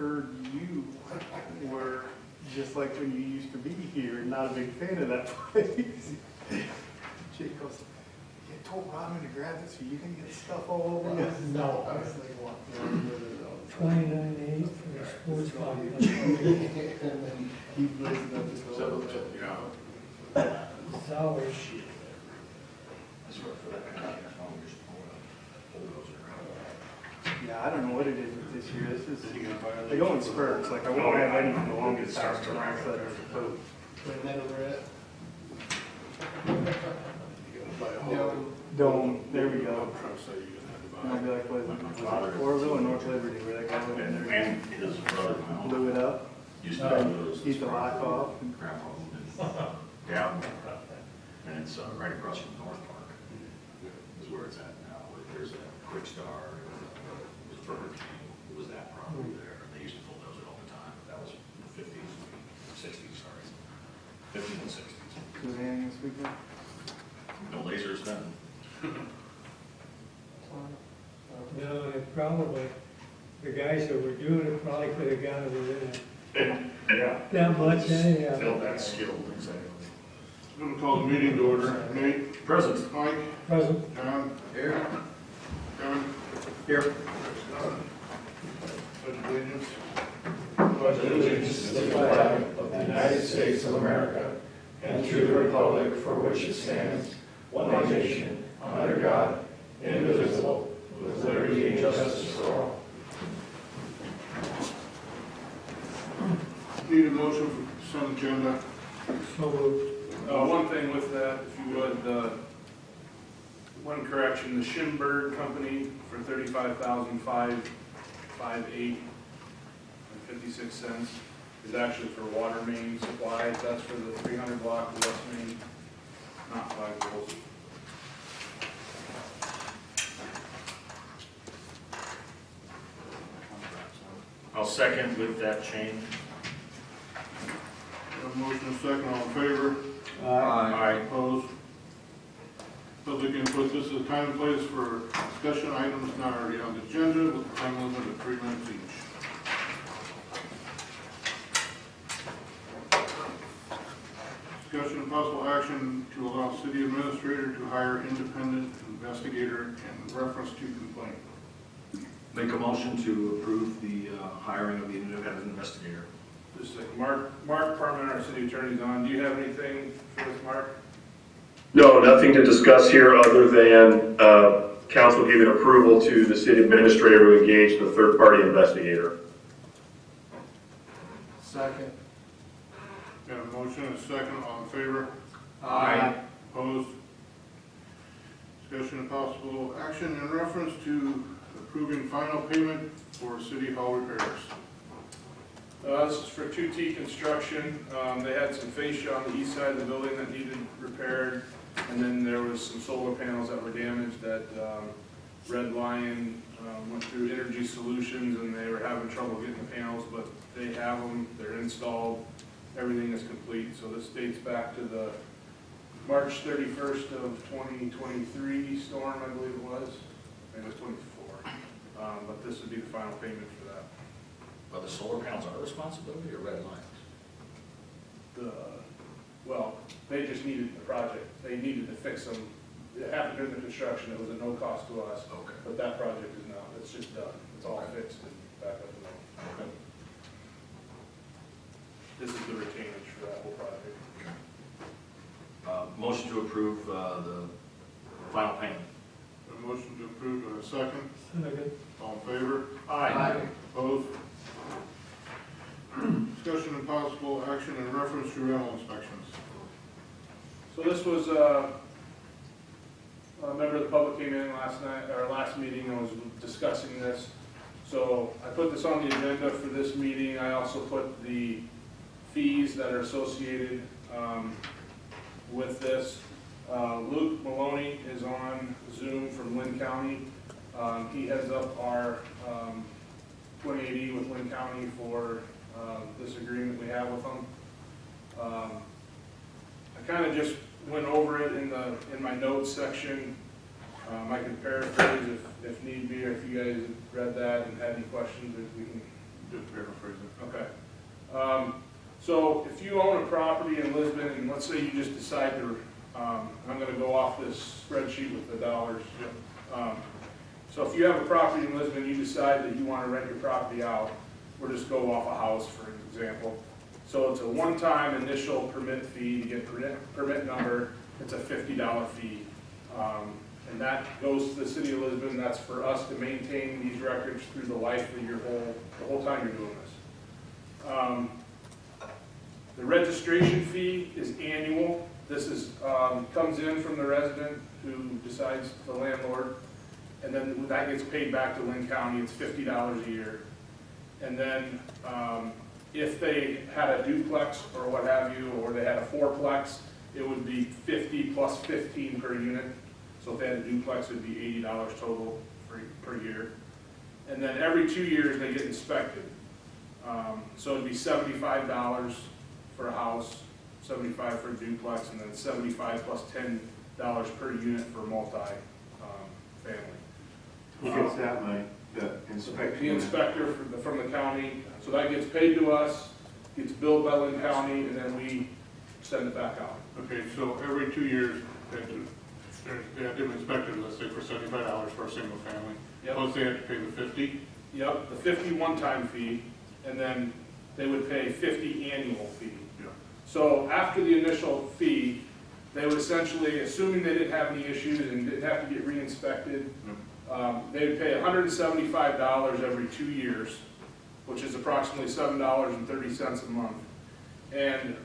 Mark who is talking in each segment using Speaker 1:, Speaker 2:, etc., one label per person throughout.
Speaker 1: heard you were just like when you used to be here, not a big fan of that place. Jake goes, you told Robin to grab it so you can get stuff all over you?
Speaker 2: No, I was like, what?
Speaker 3: 29.8 for the sports complex.
Speaker 1: He blazed up his whole
Speaker 3: It's ours.
Speaker 1: Yeah, I don't know what it is with this year. This is, they go in spurts. Like I won't have any for the longest time, and all of a sudden it's a boat.
Speaker 2: Where's that over at?
Speaker 1: Dome, there we go. And I'll be like, what is it, Orville or North Liberty, where that guy went in there
Speaker 4: And his brother
Speaker 1: blew it up?
Speaker 4: used to have those.
Speaker 1: He's the life off.
Speaker 4: Grandpa and down, and it's right across from North Park. Is where it's at now. There's a Quick Star, Burger King. It was that property there. They used to bulldoze it all the time. That was in the 50s, 60s, sorry, 50s and 60s.
Speaker 1: So is anything this weekend?
Speaker 4: No lasers then.
Speaker 3: No, it probably, the guys that were doing it probably could have got it within
Speaker 4: Yeah.
Speaker 3: that much anyhow.
Speaker 4: Felt that skilled, exactly.
Speaker 5: I'm going to call the meeting to order. Nate?
Speaker 4: Present.
Speaker 5: Mike?
Speaker 3: Present.
Speaker 5: John? Here. Kevin?
Speaker 4: Here.
Speaker 5: Pledge allegiance.
Speaker 6: Pledge allegiance to the flag of the United States of America and to the republic for which it stands, one nation, under God, indivisible, with liberty and justice for all.
Speaker 5: Need a motion for consent agenda.
Speaker 3: So moved.
Speaker 7: One thing with that, if you would, one correction, the Schimberg Company for $35,558.56 is actually for water main supplies. That's for the 300 block of West Main, not 5 volts.
Speaker 4: I'll second with that change.
Speaker 5: Have a motion and a second. All in favor?
Speaker 4: Aye.
Speaker 5: Opposed? Public input. This is the time and place for discussion items not already on the agenda with a time limit of 3 minutes each. Discussion and possible action to allow city administrator to hire independent investigator in reference to complaint.
Speaker 4: Make a motion to approve the hiring of the independent investigator.
Speaker 7: Just like Mark Parman, our city attorney's on. Do you have anything for us, Mark?
Speaker 8: No, nothing to discuss here other than council giving approval to the city administrator to engage the third-party investigator.
Speaker 2: Second.
Speaker 5: Got a motion and a second. All in favor?
Speaker 4: Aye.
Speaker 5: Opposed? Discussion and possible action in reference to approving final payment for city hall repairs.
Speaker 7: This is for 2T Construction. They had some fascia on the east side of the building that needed repaired, and then there was some solar panels that were damaged that Red Lion went through Energy Solutions, and they were having trouble getting the panels, but they have them, they're installed, everything is complete. So this dates back to the March 31st of 2023 storm, I believe it was. I think it was 24. But this would be the final payment for that.
Speaker 4: But the solar panels are responsibility or Red Lions?
Speaker 7: Well, they just needed the project. They needed to fix them. It happened during the construction. It was at no cost to us.
Speaker 4: Okay.
Speaker 7: But that project is now, it's just done. It's all fixed and back up and running.
Speaker 4: Okay.
Speaker 7: This is the retainage for that whole project.
Speaker 4: Motion to approve the final payment.
Speaker 5: A motion to approve and a second.
Speaker 3: Second.
Speaker 5: All in favor?
Speaker 4: Aye.
Speaker 5: Opposed? Discussion and possible action in reference to rental inspections.
Speaker 7: So this was, a member of the public came in last night, or last meeting, and was discussing this. So I put this on the agenda for this meeting. I also put the fees that are associated with this. Luke Maloney is on Zoom from Lynn County. He heads up our 2080 with Lynn County for this agreement we have with them. I kind of just went over it in my notes section. I can paraphrase if need be, or if you guys have read that and had any questions, we can
Speaker 5: Just paraphrase it.
Speaker 7: Okay. So if you own a property in Lisbon, and let's say you just decide to, I'm gonna go off this spreadsheet with the dollars. So if you have a property in Lisbon, you decide that you wanna rent your property out, or just go off a house, for example. So it's a one-time initial permit fee to get permit number. It's a $50 fee. And that goes to the city of Lisbon. That's for us to maintain these records through the life of the whole time you're doing this. The registration fee is annual. This is, comes in from the resident who decides, the landlord, and then that gets paid back to Lynn County. It's $50 a year. And then if they had a duplex or what have you, or they had a fourplex, it would be 50 plus 15 per unit. So if they had a duplex, it would be $80 total per year. And then every 2 years, they get inspected. So it'd be $75 for a house, $75 for a duplex, and then $75 plus $10 per unit for multi-family.
Speaker 6: Who gets that money? The inspector?
Speaker 7: The inspector from the county. So that gets paid to us, gets billed by Lynn County, and then we send it back out.
Speaker 5: Okay, so every 2 years, they have to be inspected, let's say for $75 for a single family.
Speaker 7: Yep.
Speaker 5: Plus they have to pay the 50.
Speaker 7: Yep, the 50 one-time fee, and then they would pay 50 annual fee.
Speaker 5: Yeah.
Speaker 7: So after the initial fee, they would essentially, assuming they didn't have any issues and didn't have to get re-inspected, they would pay $175 every 2 years, which is approximately $7.30 a month. And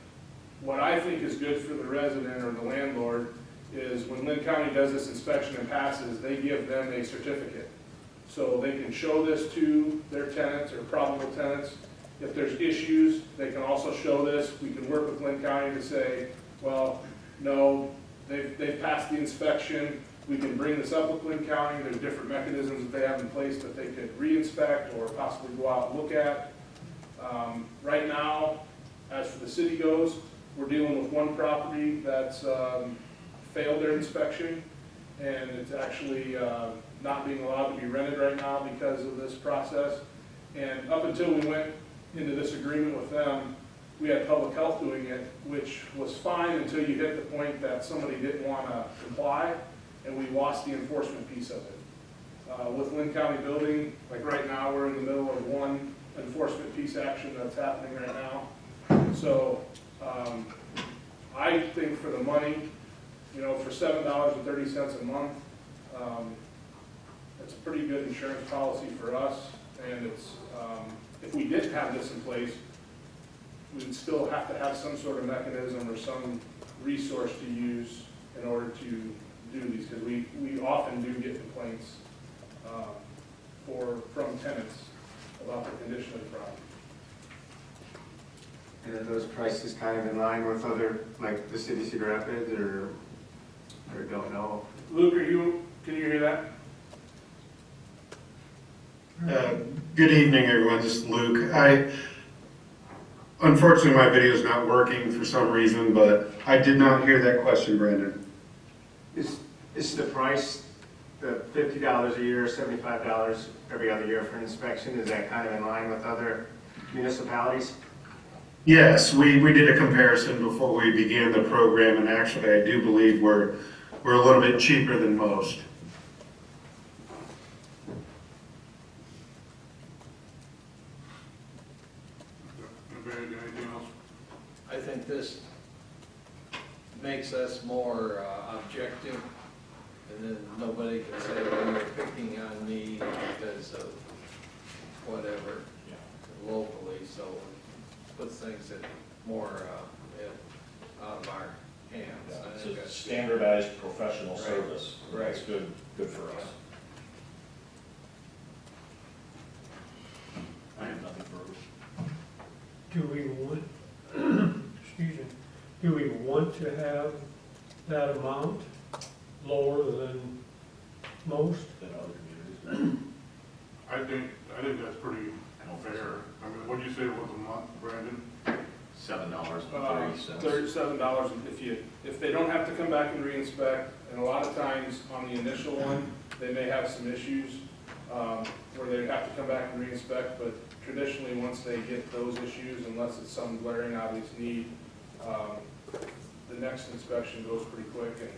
Speaker 7: what I think is good for the resident or the landlord is when Lynn County does this inspection and passes, they give them a certificate. So they can show this to their tenants or probable tenants. If there's issues, they can also show this. We can work with Lynn County to say, well, no, they've passed the inspection. We can bring this up with Lynn County. There's different mechanisms that they have in place that they could re-inspect or possibly go out and look at. Right now, as for the city goes, we're dealing with one property that's failed their inspection, and it's actually not being allowed to be rented right now because of this process. And up until we went into this agreement with them, we had public health doing it, which was fine until you hit the point that somebody didn't want to comply, and we lost the enforcement piece of it. With Lynn County Building, like right now, we're in the middle of one enforcement piece action that's happening right now. So I think for the money, you know, for $7.30 a month, it's a pretty good insurance policy for us. And it's, if we didn't have this in place, we'd still have to have some sort of mechanism or some resource to use in order to do these, because we often do get complaints from tenants about the condition of the property.
Speaker 6: And are those prices kind of in line with other, like the city of Cedar Rapids, or don't know?
Speaker 7: Luke, can you hear that?
Speaker 9: Good evening, everyone. This is Luke. Unfortunately, my video is not working for some reason, but I did not hear that question, Brandon.
Speaker 6: Is the price, the $50 a year, $75 every other year for an inspection, is that kind of in line with other municipalities?
Speaker 9: Yes, we did a comparison before we began the program, and actually, I do believe we're a little bit cheaper than most.
Speaker 5: Anything else?
Speaker 10: I think this makes us more objective, and then nobody can say, well, you're picking on me because of whatever locally, so it puts things in more out of our hands. I
Speaker 4: It's
Speaker 10: think
Speaker 4: a
Speaker 10: that's
Speaker 4: standardized professional
Speaker 10: Right.
Speaker 4: service.
Speaker 10: Right.
Speaker 4: That's good for us. I have nothing further.
Speaker 3: Do we want, excuse me, do we want to have that amount lower than most?
Speaker 4: Than other communities.
Speaker 5: I think that's pretty fair. I mean, what did you say it was a month, Brandon?
Speaker 4: $7.30.
Speaker 7: $37 if they don't have to come back and re-inspect, and a lot of times on the initial one, they may have some issues where they have to come back and re-inspect, but traditionally, once they get those issues, unless it's some glaring obvious need, the next inspection goes pretty quick. And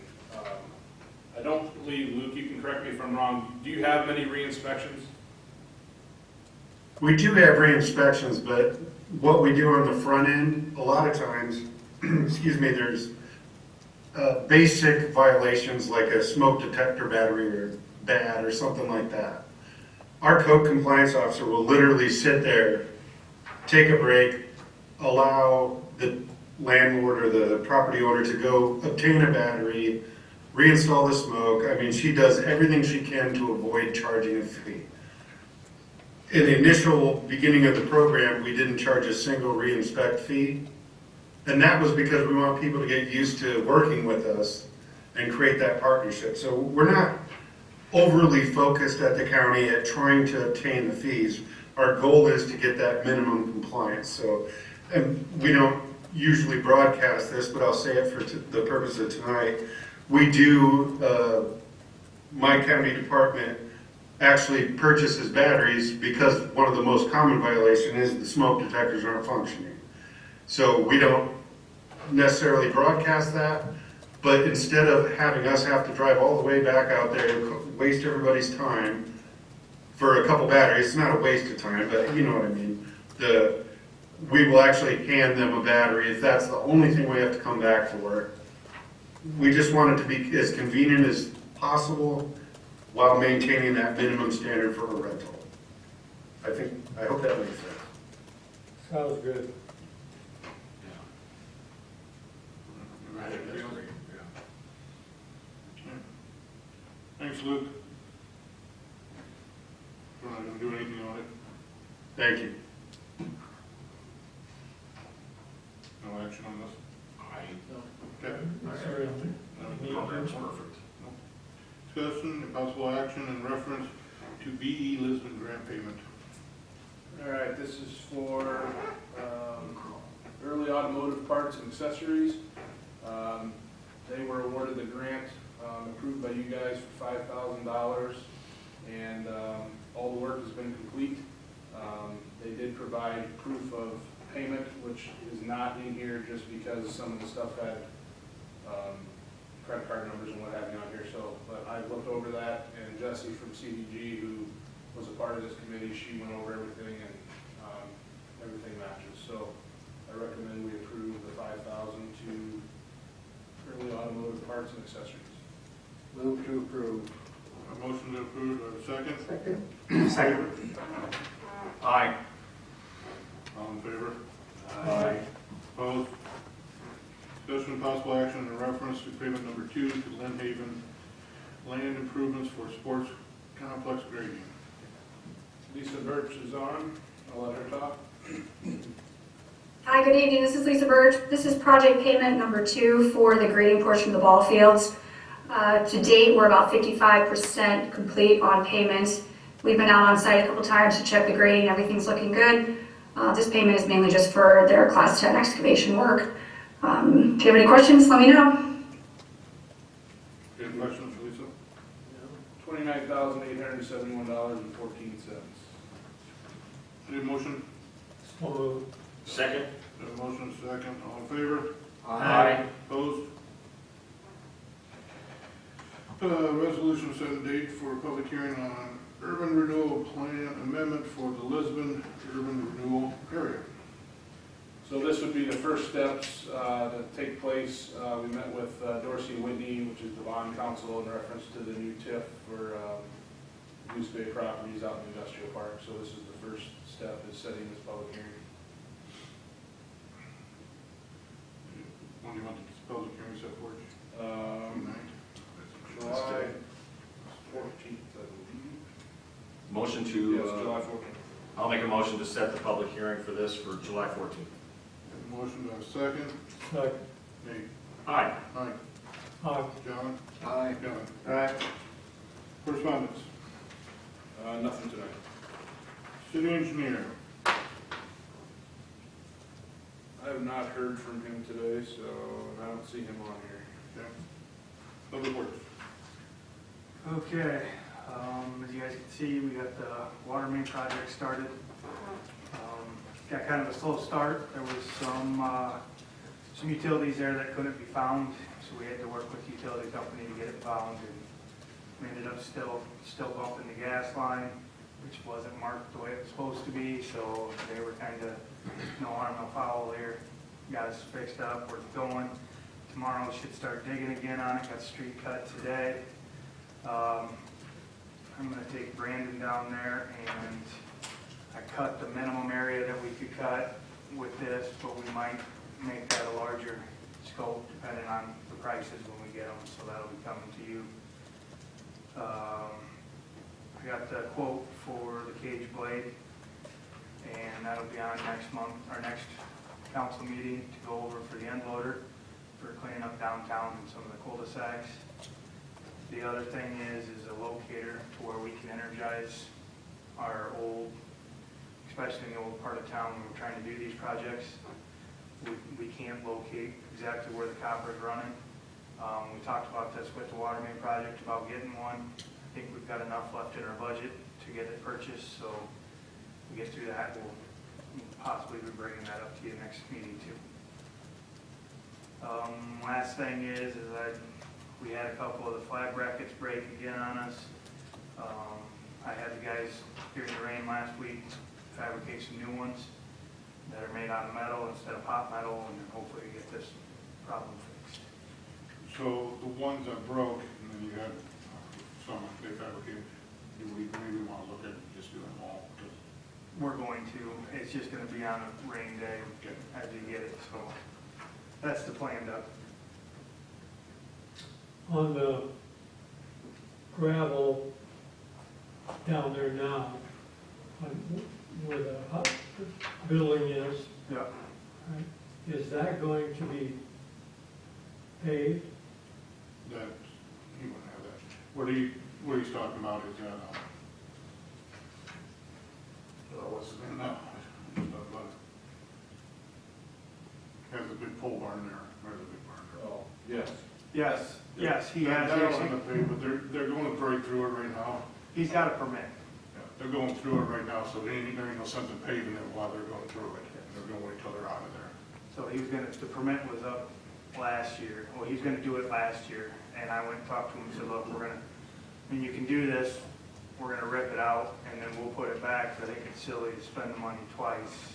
Speaker 7: I don't believe, Luke, you can correct me if I'm wrong, do you have many re-inspections?
Speaker 9: We do have re-inspections, but what we do on the front end, a lot of times, excuse me, there's basic violations like a smoke detector battery or bad or something like that. Our code compliance officer will literally sit there, take a break, allow the landlord or the property owner to go obtain a battery, reinstall the smoke. I mean, she does everything she can to avoid charging a fee. In the initial beginning of the program, we didn't charge a single re-inspect fee. And that was because we want people to get used to working with us and create that partnership. So we're not overly focused at the county at trying to obtain the fees. Our goal is to get that minimum compliance. So, and we don't usually broadcast this, but I'll say it for the purpose of tonight. We do, my county department actually purchases batteries because one of the most common violations is the smoke detectors aren't functioning. So we don't necessarily broadcast that, but instead of having us have to drive all the way back out there, waste everybody's time for a couple batteries, it's not a waste of time, but you know what I mean. We will actually hand them a battery if that's the only thing we have to come back for. We just want it to be as convenient as possible while maintaining that minimum standard for a rental. I hope that makes sense.
Speaker 3: Sounds good.
Speaker 4: I think that's great, yeah.
Speaker 5: Thanks, Luke. We're not gonna do anything on it.
Speaker 9: Thank you.
Speaker 5: No action on this. Okay.
Speaker 3: Sorry.
Speaker 4: The program's perfect.
Speaker 5: Discussion and possible action in reference to Vernon-Lisbon grant payment.
Speaker 7: All right, this is for early automotive parts and accessories. They were awarded the grant approved by you guys for $5,000, and all the work has been complete. They did provide proof of payment, which is not in here just because some of the stuff had credit card numbers and what have you on here. So, but I looked over that, and Jesse from CDG, who was a part of this committee, she went over everything, and everything matches. So I recommend we approve the $5,000 to early automotive parts and accessories.
Speaker 10: Move to approve.
Speaker 5: A motion to approve, do I have a second?
Speaker 1: Second.
Speaker 5: Second.
Speaker 4: Aye.
Speaker 5: All in favor?
Speaker 3: Aye.
Speaker 5: Opposed? Discussion and possible action in reference to payment number 2 to Lynn Haven land improvements for sports complex grading.
Speaker 7: Lisa Birch is on. I'll let her talk.
Speaker 11: Hi, good evening. This is Lisa Birch. This is project payment number 2 for the grading portion of the ball fields. To date, we're about 55% complete on payment. We've been out on site a couple times to check the grading. Everything's looking good. This payment is mainly just for their Class 10 excavation work. If you have any questions, let me know.
Speaker 5: Any questions for Lisa?
Speaker 7: $29,871.14.
Speaker 5: Any motion?
Speaker 3: So moved.
Speaker 4: Second?
Speaker 5: Have a motion, second. All in favor?
Speaker 4: Aye.
Speaker 5: Opposed? Resolution setting date for a public hearing on urban renewal plan amendment for the Lisbon urban renewal area.
Speaker 7: So this would be the first steps that take place. We met with Dorsey Whitney, which is the bond counsel, in reference to the new TIF for Goose Bay properties out in the industrial park. So this is the first step, is setting this public hearing.
Speaker 5: When do you want the public hearing set for?
Speaker 7: July 14th, I believe.
Speaker 4: Motion
Speaker 7: Yes,
Speaker 4: to,
Speaker 7: July 14th.
Speaker 4: I'll make a motion to set the public hearing for this for July 14th.
Speaker 5: Have a motion, do I have a second?
Speaker 3: Second.
Speaker 5: Nate?
Speaker 4: Aye.
Speaker 5: Aye.
Speaker 3: Aye.
Speaker 5: John?
Speaker 10: Aye.
Speaker 5: Kevin?
Speaker 10: Aye.
Speaker 5: Correspondence?
Speaker 7: Nothing tonight.
Speaker 5: City engineer?
Speaker 7: I have not heard from him today, so I don't see him on here.
Speaker 5: Okay. Public works?
Speaker 1: Okay, as you guys can see, we got the water main project started. got kind of a slow start. There was some utilities there that couldn't be found, so we had to work with the utility company to get it found, and we ended up still bumping the gas line, which wasn't marked the way it was supposed to be, so they were kind of no harm, no foul there. Got us fixed up, we're going. Tomorrow we should start digging again on it, got the street cut today. I'm gonna take Brandon down there, and I cut the minimum area that we could cut with this, but we might make that a larger scope depending on the prices when we get them, so that'll be coming to you. I got the quote for the cage blade, and that'll be on next month, our next council meeting to go over for the end loader for cleaning up downtown and some of the cul-de-sacs. The other thing is a locator to where we can energize our old, especially in the old part of town when we're trying to do these projects. We can't locate exactly where the copper is running. We talked about this with the water main project, about getting one. I think we've got enough left in our budget to get it purchased, so we get through that, we'll possibly be bringing that up to you next meeting too. Last thing is we had a couple of the flag brackets break again on us. I had the guys during the rain last week fabricate some new ones that are made out of metal instead of pot metal, and hopefully get this problem fixed.
Speaker 5: So the ones that broke, and then you had some they fabricated, do we maybe want to look at just doing them all?
Speaker 1: We're going to, it's just going to be on a rain day as you get it, so that's the plan, Doug.
Speaker 3: On the gravel down there now, where the building is,
Speaker 1: Yeah.
Speaker 3: right, is that going to be paved?
Speaker 5: That, he wouldn't have that. What he's talking about is that, what's his name? No, has a big pole barn there. There's a big barn there.
Speaker 7: Oh, yes.
Speaker 1: Yes, he has.
Speaker 5: That'll end up paved, but they're going to break through it right now.
Speaker 1: He's got a permit.
Speaker 5: Yeah, they're going through it right now, so there ain't no sense in paving it while they're going through it. They're going to wait till they're out of there.
Speaker 1: So he was the permit was up last year. Well, he's gonna do it last year, and I went and talked to him and said, look, you can do this, we're gonna rip it out, and then we'll put it back, but I think it's silly to spend the money twice,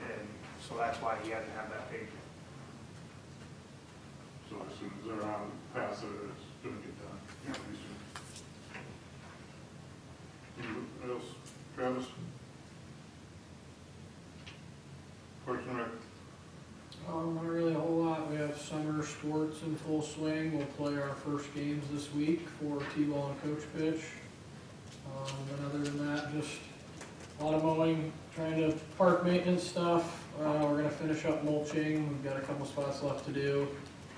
Speaker 1: and so that's why he had to have that paid.
Speaker 5: So as soon as they're on the path, it's gonna get done. Pretty soon. Anything else? Travis? Parks and Rec?
Speaker 2: Not really a whole lot. We have summer sports in full swing. We'll play our first games this week for T-ball and coach pitch. And other than that, just a lot of mowing, trying to park maintenance stuff. We're going to finish up mulching. We've got a couple spots left to do,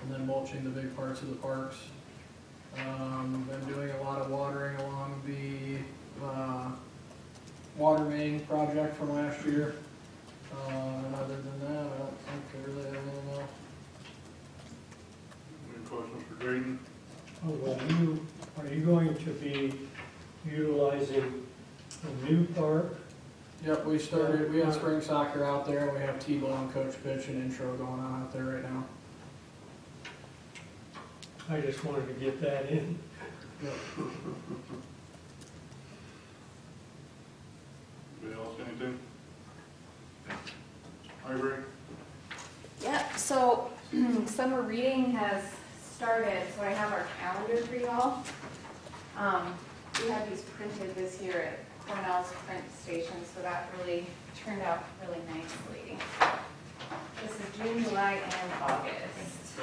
Speaker 2: and then mulching the big parts of the parks. Been doing a lot of watering along the water main project from last year. And other than that, I don't think I really have anything else.
Speaker 5: Any questions for Drayden?
Speaker 3: Oh, well, are you going to be utilizing the new park?
Speaker 2: Yep, we had spring soccer out there, and we have T-ball and coach pitch and intro going on out there right now.
Speaker 3: I just wanted to get that in.
Speaker 2: Yep.
Speaker 5: Anybody else, anything? Ivory?
Speaker 12: Yeah, so summer reading has started, so I have our calendar for you all. We had these printed this year at Cornell's print station, so that really turned out really nicely. This is June, July, and August.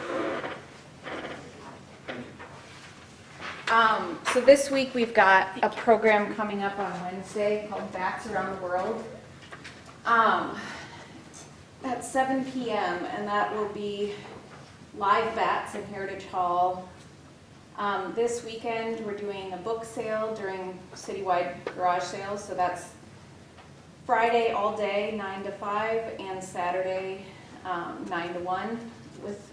Speaker 12: So this week we've got a program coming up on Wednesday called Bats Around the World. At 7 p.m., and that will be live bats in Heritage Hall. This weekend, we're doing a book sale during citywide garage sales, so that's Friday all day, 9 to 5, and Saturday, 9 to 1,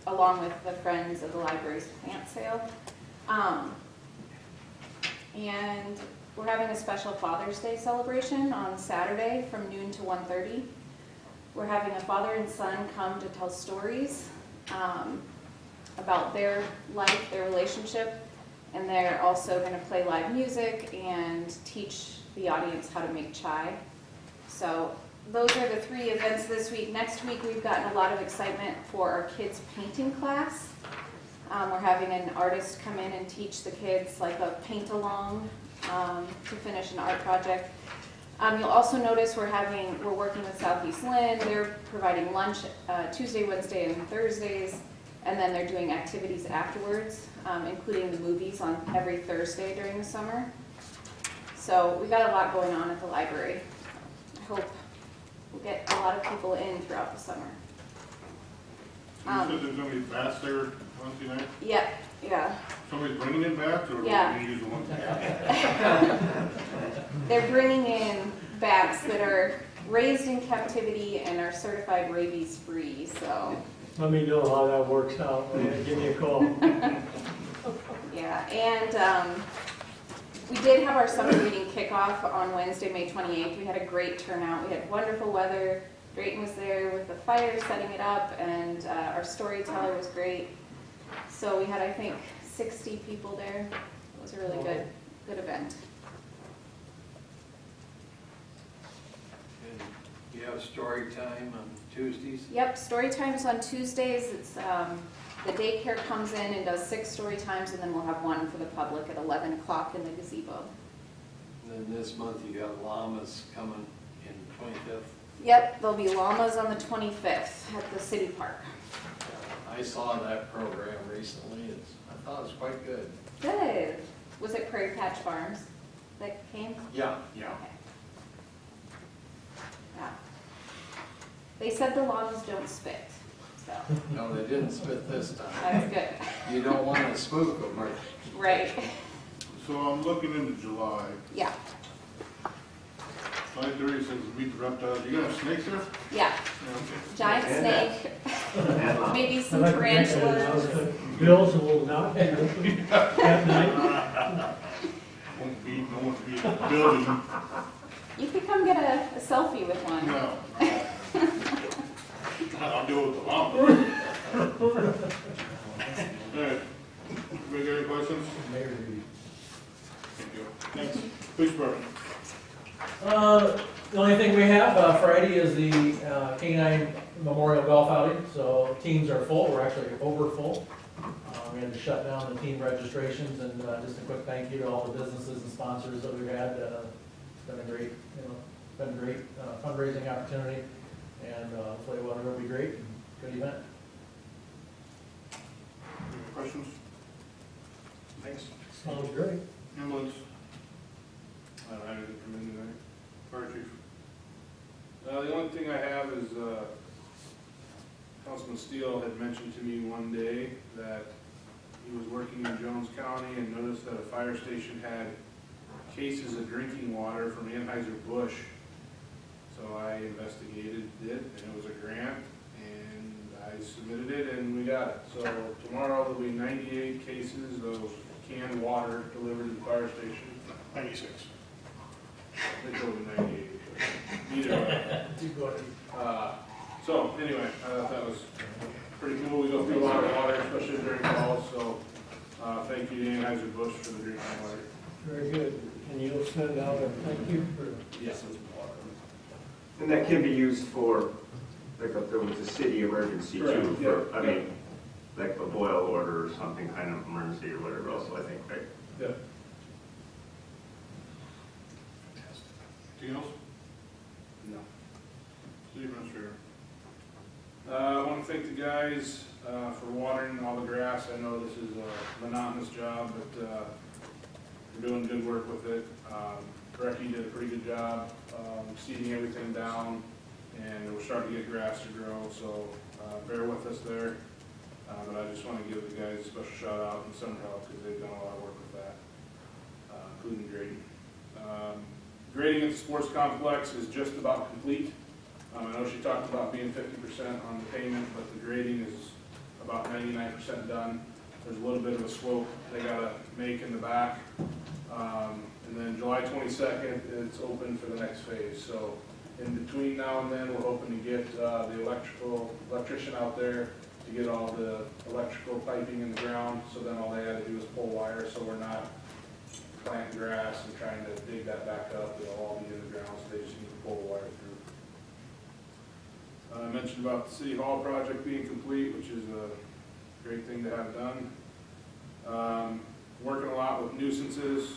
Speaker 12: along with the Friends of the Library's plant sale. And we're having a special Father's Day celebration on Saturday from noon to 1:30. We're having a father and son come to tell stories about their life, their relationship, and they're also going to play live music and teach the audience how to make chai. So those are the 3 events this week. Next week we've gotten a lot of excitement for our kids' painting class. We're having an artist come in and teach the kids like a paint-along to finish an art project. You'll also notice we're working with Southeast Lynn. They're providing lunch Tuesday, Wednesday, and Thursdays, and then they're doing activities afterwards, including the movies on every Thursday during the summer. So we've got a lot going on at the library. I hope we'll get a lot of people in throughout the summer.
Speaker 5: You said there's going to be bats there Wednesday night?
Speaker 12: Yeah, yeah.
Speaker 5: Somebody's bringing in bats, or
Speaker 12: Yeah.
Speaker 5: are we using one?
Speaker 12: They're bringing in bats that are raised in captivity and are certified rabies-free, so.
Speaker 3: Let me know how that works out. Give me a call.
Speaker 12: Yeah, and we did have our summer reading kickoff on Wednesday, May 28th. We had a great turnout. We had wonderful weather. Drayton was there with the fire setting it up, and our storyteller was great. So we had, I think, 60 people there. It was a really good event.
Speaker 10: And you have story time on Tuesdays?
Speaker 12: Yep, story times on Tuesdays. It's the daycare comes in and does 6 story times, and then we'll have one for the public at 11 o'clock in the gazebo.
Speaker 10: And then this month you got llamas coming in 25th.
Speaker 12: Yep, there'll be llamas on the 25th at the city park.
Speaker 10: I saw that program recently. I thought it was quite good.
Speaker 12: Good. Was it Prairie Patch Farms that came?
Speaker 10: Yeah.
Speaker 12: Okay. Yeah. They said the llamas don't spit, so
Speaker 10: No, they didn't spit this time.
Speaker 12: that's good.
Speaker 10: You don't want to spook them, or
Speaker 12: Right.
Speaker 5: So I'm looking into July.
Speaker 12: Yeah.
Speaker 5: 5:30 says meet the reptiles. You got snakes there?
Speaker 12: Yeah.
Speaker 5: Yeah, okay.
Speaker 12: Giant snake. Maybe
Speaker 3: I'd
Speaker 12: some
Speaker 3: like to make an
Speaker 12: tarantulas.
Speaker 3: announcement. Bills will not be open at night.
Speaker 5: Won't be, no one will be in the building.
Speaker 12: You could come get a selfie with one.
Speaker 5: No. I'll do it with the llama. All right. Anybody got any questions? Thank you. Thanks. Police department.
Speaker 13: The only thing we have, Friday is the K-9 Memorial Golf Outing, so teams are full, we're actually over full. We had to shut down the team registrations, and just a quick thank you to all the businesses and sponsors that we've had. It's been a great, fundraising opportunity, and hopefully the weather will be great, and good event.
Speaker 5: Any questions?
Speaker 7: Thanks.
Speaker 3: Sounds great.
Speaker 5: Ambulance.
Speaker 7: I don't have anything from in tonight.
Speaker 5: Fire chief.
Speaker 7: The only thing I have is, Councilman Steele had mentioned to me one day that he was working in Jones County and noticed that a fire station had cases of drinking water from Anheuser-Busch. So I investigated it, and it was a grant, and I submitted it, and we got it. So tomorrow there'll be 98 cases of canned water delivered to the fire station.
Speaker 5: 96.
Speaker 7: They told me 98. Either way. So anyway, I thought that was pretty cool. We go through a lot of water, especially during fall, so thank you to Anheuser-Busch for the drinking water.
Speaker 3: Very good. And you'll send out a thank you for
Speaker 7: Yes.
Speaker 14: And that can be used for, like if there was a city emergency
Speaker 7: Correct,
Speaker 14: too,
Speaker 7: yeah,
Speaker 14: for, I mean, like a boil order or something kind of emergency or whatever also, I think, right?
Speaker 7: Yeah.
Speaker 5: Anything else?
Speaker 7: No.
Speaker 5: City administrator.
Speaker 7: I want to thank the guys for watering all the grass. I know this is a monotonous job, but we're doing good work with it. Becky did a pretty good job seeding everything down, and we're starting to get grass to grow, so bear with us there. But I just want to give the guys a special shout out and summer help because they've done a lot of work with that, including grading. Grading at the sports complex is just about complete. I know she talked about being 50% on the payment, but the grading is about 99% done. There's a little bit of a slope they gotta make in the back. And then July 22nd, it's open for the next phase. So In between now and then, we're hoping to get the electrician out there to get all the electrical piping in the ground, so then all they had to do is pull wire, so we're not planting grass and trying to dig that back up. It'll all be in the ground, so they just need to pull the wire through. I mentioned about the City Hall project being complete, which is a great thing to have done. Working a lot with nuisances.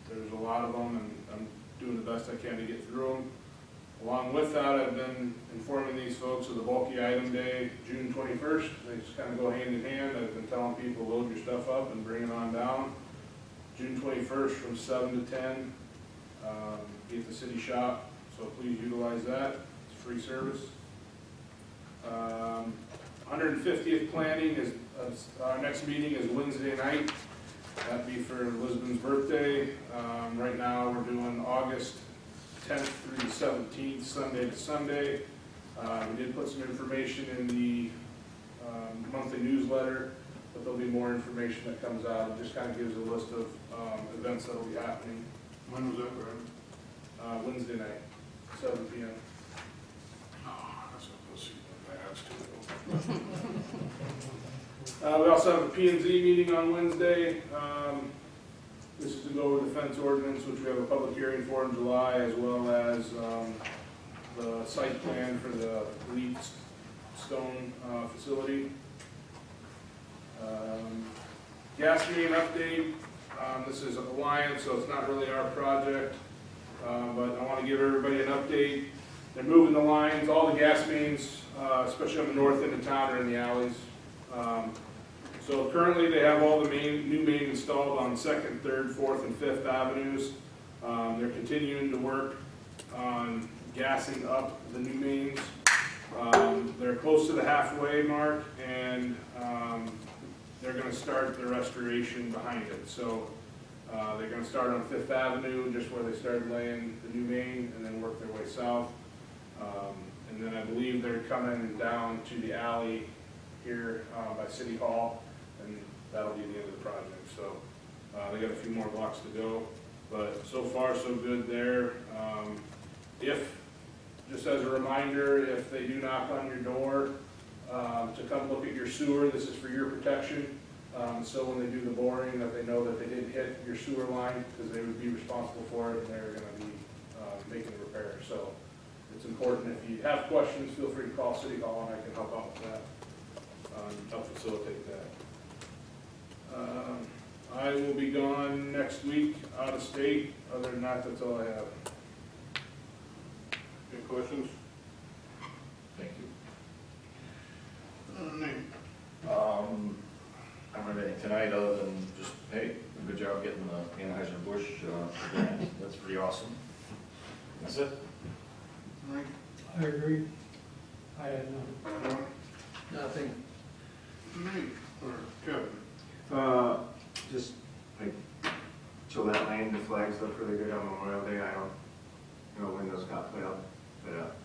Speaker 7: There's a lot of them, and I'm doing the best I can to get through them. Along with that, I've been informing these folks of the bulky item day, June 21st. They just kind of go hand in hand. I've been telling people, load your stuff up and bring it on down. June 21st from 7 to 10, be at the city shop, so please utilize that. It's free service. 150th planning is, our next meeting is Wednesday night. That'd be for Lisbon's birthday. Right now we're doing August 10th through the 17th, Sunday to Sunday. We did put some information in the monthly newsletter, but there'll be more information that comes out. It just kind of gives a list of events that will be happening.
Speaker 5: When was that, Brad?
Speaker 7: Wednesday night, 7 p.m.
Speaker 5: Oh, that's what those see the ads too.
Speaker 7: We also have a P&Z meeting on Wednesday. This is to go over the fence ordinance, which we have a public hearing for in July, as well as the site plan for the lead stone facility. Gas main update. This is Alliance, so it's not really our project, but I want to give everybody an update. They're moving the lines. All the gas mains, especially on the north end of town, are in the alleys. So currently they have all the new main installed on 2nd, 3rd, 4th, and 5th Avenues. They're continuing to work on gassing up the new mains. They're close to the halfway mark, and they're going to start the restoration behind it. So they're going to start on 5th Avenue, just where they started laying the new main, and then work their way south. And then I believe they're coming down to the alley here by City Hall, and that'll be the end of the project. So they got a few more blocks to go, but so far so good there. If, just as a reminder, if they do knock on your door to come look at your sewer, this is for your protection. So when they do the boring, that they know that they didn't hit your sewer line, because they would be responsible for it, and they're going to be making the repair. So it's important. If you have questions, feel free to call City Hall, and I can help out with that. Help facilitate that. I will be gone next week, out of state. Other than that, that's all I have.
Speaker 5: Any questions?
Speaker 4: Thank you.
Speaker 5: Nate?
Speaker 15: I don't have anything tonight other than just, hey, good job getting the Anheuser-Busch grant. That's pretty awesome. That's it.
Speaker 5: Mike?
Speaker 3: I agree. I had none.
Speaker 5: John?
Speaker 10: Nothing.
Speaker 5: Nate? Or Kevin?
Speaker 14: Just like Gillette Lane, the flags look really good on Memorial Day. I don't know when those got put up, but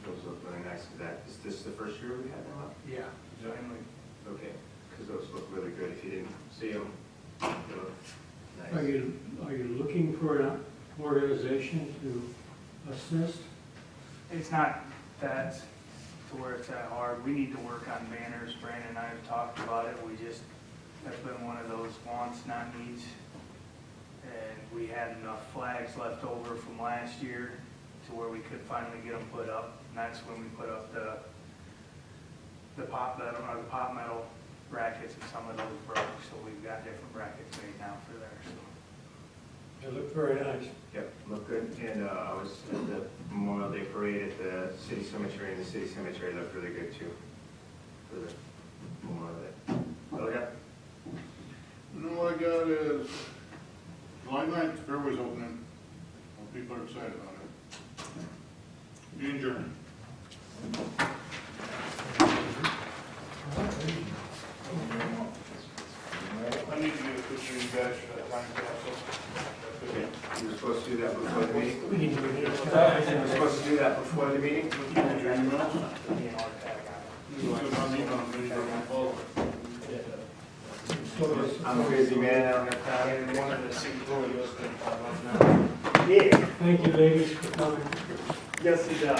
Speaker 14: those look really nice. Is this the first year we had them up?
Speaker 1: Yeah, finally.
Speaker 14: Okay, because those look really good. If you didn't see them, they look nice.
Speaker 3: Are you looking for an organization to assist?
Speaker 1: It's not that to where it's that hard. We need to work on banners. Brandon and I have talked about it. That's been one of those wants, not needs. And we had enough flags left over from last year to where we could finally get them put up. And that's when we put up the pop metal brackets, and some of those broke. So we've got different brackets made now for there. So.
Speaker 3: They look very nice.
Speaker 14: Yep, look good. And I was at the Memorial Day Parade at the City Cemetery, and the City Cemetery looked really good too for the Memorial Day. Oh, yeah.
Speaker 5: No, I got is July 9th, fairway's opening. Well, people are excited about it. You adjourn.
Speaker 7: I need to get a picture of you guys for that time capsule.
Speaker 14: Okay. You were supposed to do that before the meeting? You were
Speaker 3: We
Speaker 14: supposed to do that before the meeting? I'm a busy man, I don't have time.
Speaker 1: One of the 6 videos that Yeah,
Speaker 3: Thank you, ladies, for coming.
Speaker 1: yes, it does.